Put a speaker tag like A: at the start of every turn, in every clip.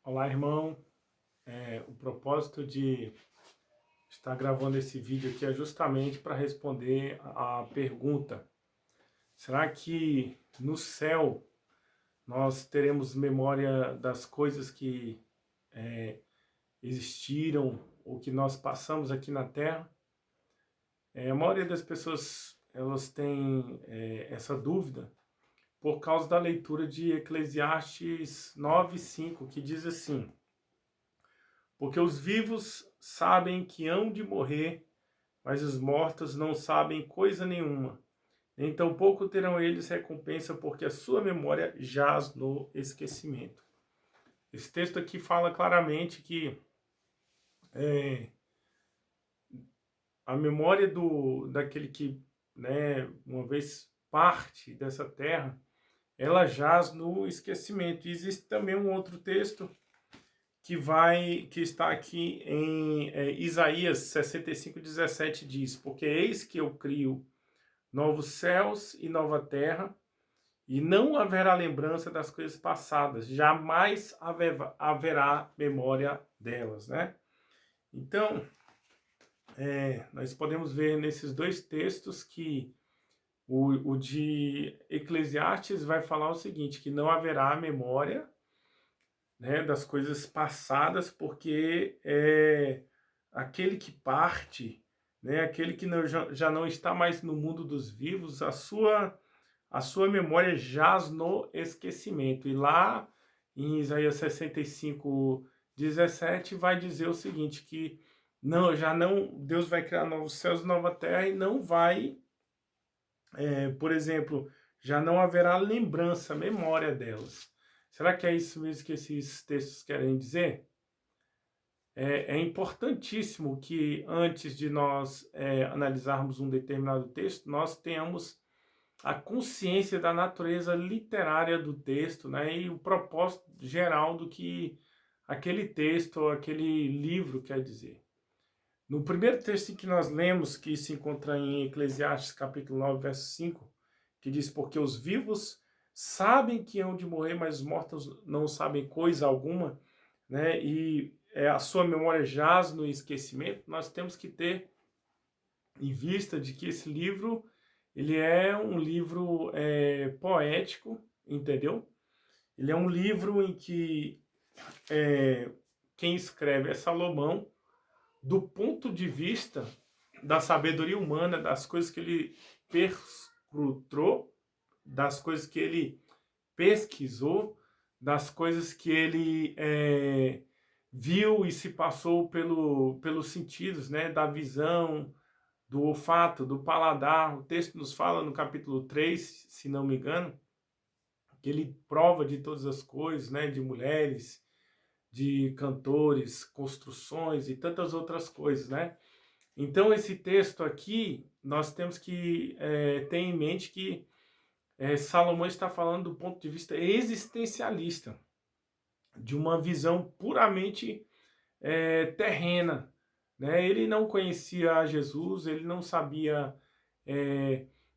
A: Olá, irmão. O propósito de estar gravando esse vídeo aqui é justamente para responder a pergunta: será que no céu nós teremos memória das coisas que existiram ou que nós passamos aqui na Terra? A maioria das pessoas elas têm essa dúvida por causa da leitura de Eclesiastes 9:5, que diz assim: porque os vivos sabem que hão de morrer, mas os mortos não sabem coisa nenhuma. Nem tampouco terão eles recompensa, porque a sua memória jaz no esquecimento. Esse texto aqui fala claramente que a memória daquele que, uma vez parte dessa terra, ela jaz no esquecimento. E existe também um outro texto que está aqui em Isaías 65:17, diz: porque eis que eu crio novos céus e nova terra, e não haverá lembrança das coisas passadas, jamais haverá memória delas, né? Então, nós podemos ver nesses dois textos que o de Eclesiastes vai falar o seguinte, que não haverá memória, né, das coisas passadas, porque aquele que parte, né, aquele que já não está mais no mundo dos vivos, a sua memória jaz no esquecimento. E lá em Isaías 65:17 vai dizer o seguinte, que não, já não, Deus vai criar novos céus e nova terra e não vai, por exemplo, já não haverá lembrança, memória delas. Será que é isso mesmo que esses textos querem dizer? É importantíssimo que antes de nós analisarmos um determinado texto, nós tenhamos a consciência da natureza literária do texto, né, e o propósito geral do que aquele texto ou aquele livro quer dizer. No primeiro texto que nós lemos, que se encontra em Eclesiastes capítulo 9, verso 5, que diz: porque os vivos sabem que hão de morrer, mas os mortos não sabem coisa alguma, né? E a sua memória jaz no esquecimento. Nós temos que ter em vista de que esse livro ele é um livro poético, entendeu? Ele é um livro em que quem escreve é Salomão, do ponto de vista da sabedoria humana, das coisas que ele perscrutou, das coisas que ele pesquisou, das coisas que ele viu e se passou pelos sentidos, né, da visão, do olfato, do paladar. O texto nos fala no capítulo 3, se não me engano, que ele prova de todas as coisas, né, de mulheres, de cantores, construções e tantas outras coisas, né? Então, esse texto aqui, nós temos que ter em mente que Salomão está falando do ponto de vista existencialista, de uma visão puramente terrena, né? Ele não conhecia Jesus, ele não sabia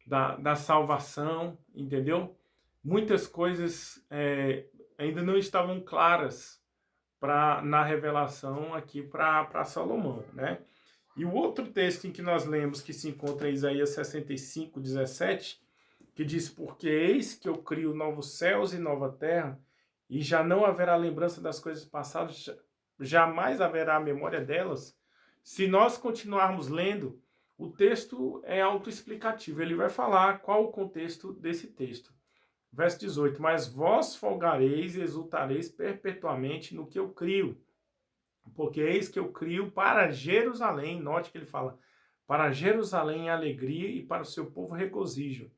A: da salvação, entendeu? Muitas coisas ainda não estavam claras na revelação aqui para Salomão, né? E o outro texto em que nós lemos, que se encontra em Isaías 65:17, que diz: porque eis que eu crio novos céus e nova terra, e já não haverá lembrança das coisas passadas, jamais haverá memória delas. Se nós continuarmos lendo, o texto é autoexplicativo, ele vai falar qual o contexto desse texto. Verso 18: mas vós folgareis e exultareis perpetuamente no que eu crio, porque eis que eu crio para Jerusalém, note que ele fala, para Jerusalém alegria e para o seu povo regozijo.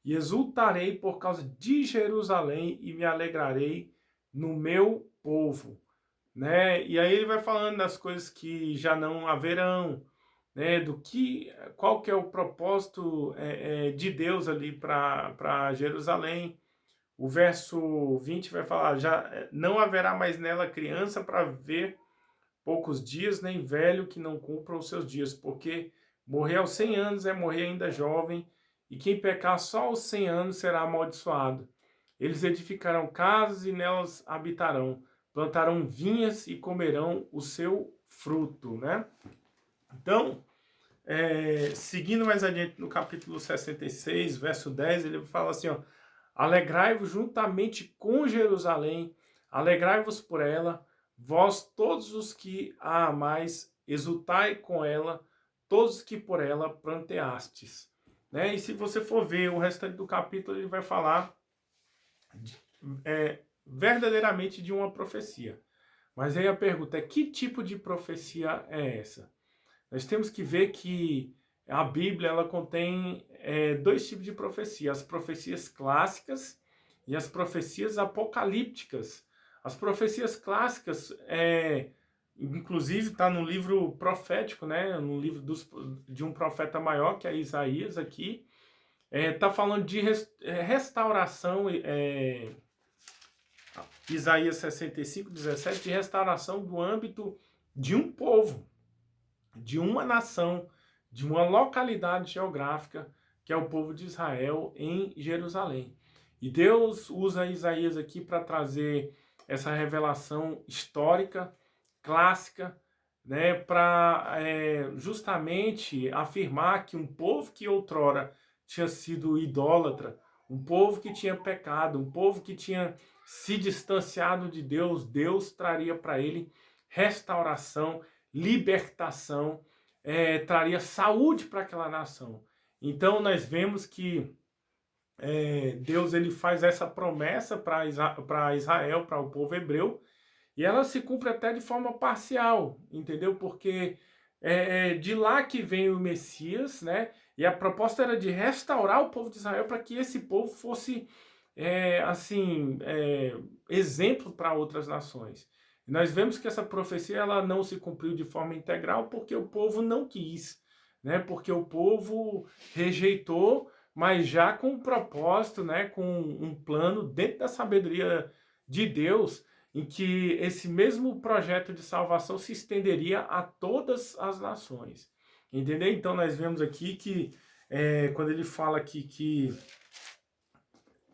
A: E exultarei por causa de Jerusalém e me alegrarei no meu povo, né? E aí ele vai falando das coisas que já não haverão, né? Qual que é o propósito de Deus ali para Jerusalém. O verso 20 vai falar: já não haverá mais nela criança para ver poucos dias, nem velho que não cumpra os seus dias, porque morrer aos 100 anos é morrer ainda jovem, e quem pecar só aos 100 anos será amaldiçoado. Eles edificarão casas e nelas habitarão, plantarão vinhas e comerão o seu fruto, né? Então, seguindo mais adiante no capítulo 66, verso 10, ele fala assim, ó, alegrai-vos juntamente com Jerusalém, alegrai-vos por ela, vós todos os que a amais, exultai com ela, todos os que por ela pranteastes. Né? E se você for ver o restante do capítulo, ele vai falar verdadeiramente de uma profecia. Mas aí a pergunta é, que tipo de profecia é essa? Nós temos que ver que a Bíblia ela contém dois tipos de profecia: as profecias clássicas e as profecias apocalípticas. As profecias clássicas, inclusive, está no livro profético, né? No livro de um profeta maior, que é Isaías aqui, está falando de restauração, Isaías 65, 17, de restauração do âmbito de um povo, de uma nação, de uma localidade geográfica, que é o povo de Israel em Jerusalém. E Deus usa Isaías aqui para trazer essa revelação histórica, clássica, né, para justamente afirmar que um povo que outrora tinha sido idólatra, um povo que tinha pecado, um povo que tinha se distanciado de Deus, Deus traria para ele restauração, libertação, traria saúde para aquela nação. Então nós vemos que Deus ele faz essa promessa para Israel, para o povo hebreu, e ela se cumpre até de forma parcial, entendeu? Porque de lá que vem o Messias, né? E a proposta era de restaurar o povo de Israel para que esse povo fosse, exemplo para outras nações. E nós vemos que essa profecia ela não se cumpriu de forma integral porque o povo não quis, né? Porque o povo rejeitou, mas já com um propósito, né? Com um plano dentro da sabedoria de Deus, em que esse mesmo projeto de salvação se estenderia a todas as nações. Entendeu? Então nós vemos aqui que quando ele fala aqui que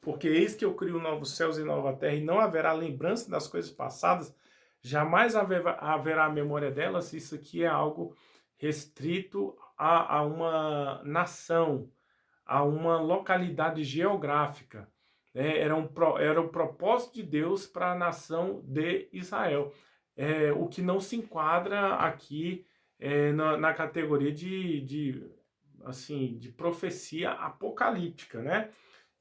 A: porque eis que eu crio novos céus e nova terra e não haverá lembrança das coisas passadas, jamais haverá memória delas, isso aqui é algo restrito a uma nação, a uma localidade geográfica. Era o propósito de Deus para a nação de Israel. O que não se enquadra aqui na categoria assim, de profecia apocalíptica, né?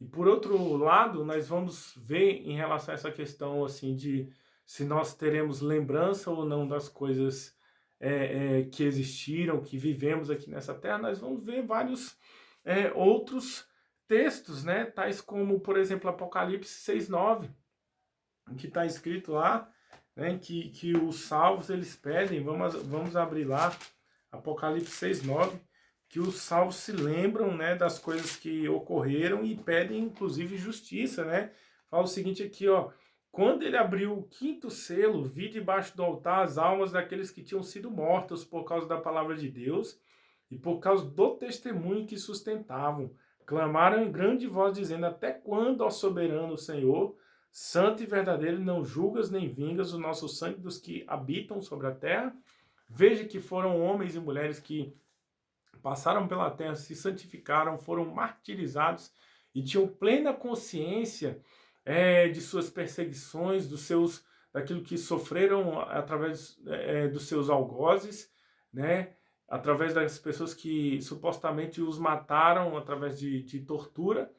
A: E por outro lado, nós vamos ver em relação a essa questão assim de se nós teremos lembrança ou não das coisas que existiram, que vivemos aqui nessa terra, nós vamos ver vários outros textos, né? Tais como, por exemplo, Apocalipse 6:9, que está escrito lá, né? Que os salvos eles pedem, vamos abrir lá, Apocalipse 6:9, que os salvos se lembram, né, das coisas que ocorreram e pedem, inclusive, justiça, né? Fala o seguinte aqui, ó. Quando ele abriu o quinto selo, vi debaixo do altar as almas daqueles que tinham sido mortos por causa da palavra de Deus e por causa do testemunho que sustentavam. Clamaram em grande voz, dizendo: Até quando, ó soberano Senhor, santo e verdadeiro, não julgas nem vingas o nosso sangue dos que habitam sobre a terra? Veja que foram homens e mulheres que passaram pela terra, se santificaram, foram martirizados e tinham plena consciência de suas perseguições, daquilo que sofreram através dos seus algozes, né? Através das pessoas que supostamente os mataram através de tortura.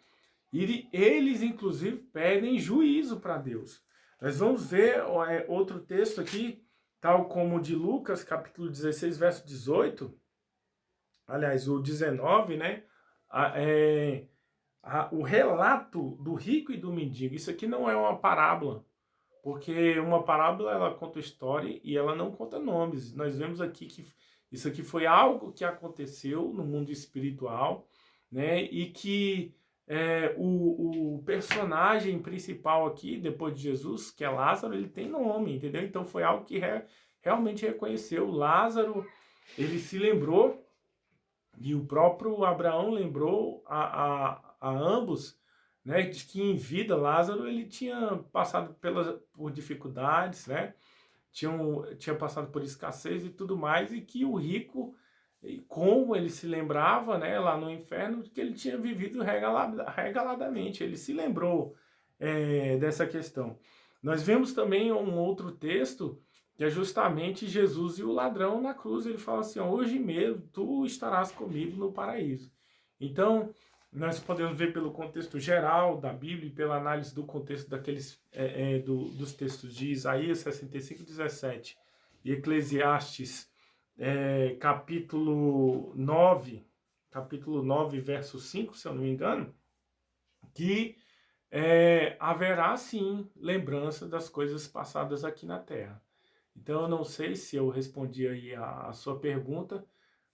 A: E eles, inclusive, pedem juízo para Deus. Nós vamos ver outro texto aqui, tal como o de Lucas, capítulo 16, verso 18, aliás, o 19, né? O relato do rico e do mendigo. Isso aqui não é uma parábola, porque uma parábola ela conta história e ela não conta nomes. Nós vemos aqui que isso aqui foi algo que aconteceu no mundo espiritual, né? E que o personagem principal aqui, depois de Jesus, que é Lázaro, ele tem nome, entendeu? Então foi algo que realmente reconheceu. Lázaro, ele se lembrou, e o próprio Abraão lembrou a ambos, né, de que em vida Lázaro ele tinha passado por dificuldades, né, tinha passado por escassez e tudo mais, e que o rico, e como ele se lembrava, né, lá no inferno, que ele tinha vivido regaladamente, ele se lembrou dessa questão. Nós vemos também um outro texto, que é justamente Jesus e o ladrão na cruz. Ele fala assim, ó, hoje mesmo tu estarás comigo no paraíso. Então, nós podemos ver pelo contexto geral da Bíblia e pela análise do contexto dos textos de Isaías 65:17 e Eclesiastes capítulo 9, verso 5, se eu não me engano, que haverá sim lembrança das coisas passadas aqui na Terra. Então eu não sei se eu respondi aí a sua pergunta,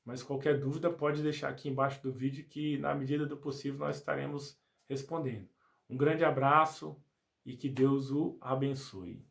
A: mas qualquer dúvida pode deixar aqui embaixo do vídeo que na medida do possível nós estaremos respondendo. Um grande abraço e que Deus o abençoe.